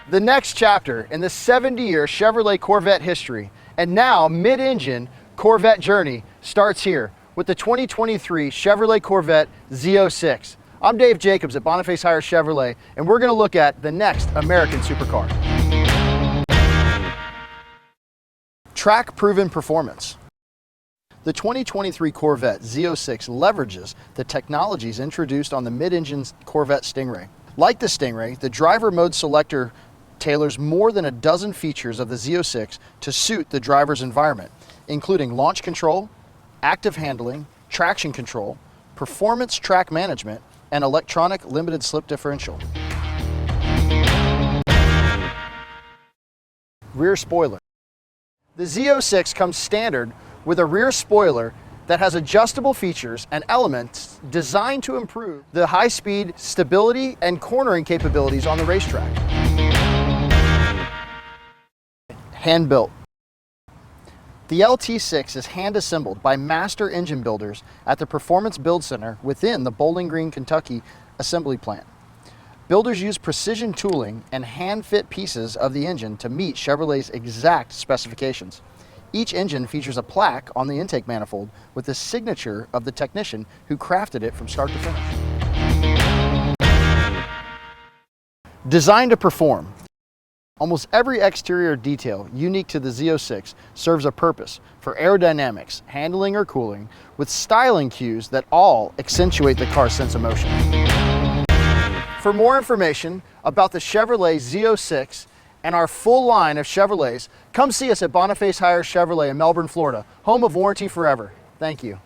The next chapter in the 70-year Chevrolet Corvette history and now mid-engine Corvette journey starts here with the 2023 Chevrolet Corvette Z06. I'm Dave Jacobs at Boniface Hiers Chevrolet, and we're going to look at the next American supercar. Track-proven performance. The 2023 Corvette Z06 leverages the technologies introduced on the mid-engine Corvette Stingray. Like the Stingray, the driver mode selector tailors more than a dozen features of the Z06 to suit the driver's environment, including launch control, active handling, traction control, performance track management, and electronic limited slip differential. Rear spoiler. The Z06 comes standard with a rear spoiler that has adjustable features and elements designed to improve the high-speed stability and cornering capabilities on the racetrack. Hand-built. The LT6 is hand-assembled by master engine builders at the Performance Build Center within the Bowling Green, Kentucky assembly plant. Builders use precision tooling and hand-fit pieces of the engine to meet Chevrolet's exact specifications. Each engine features a plaque on the intake manifold with the signature of the technician who crafted it from start to finish. Designed to perform. Almost every exterior detail unique to the Z06 serves a purpose for aerodynamics, handling, or cooling, with styling cues that all accentuate the car's sense of motion. For more information about the Chevrolet Z06 and our full line of Chevrolets, come see us at Boniface Hiers Chevrolet in Melbourne, Florida, home of Warranty Forever. Thank you.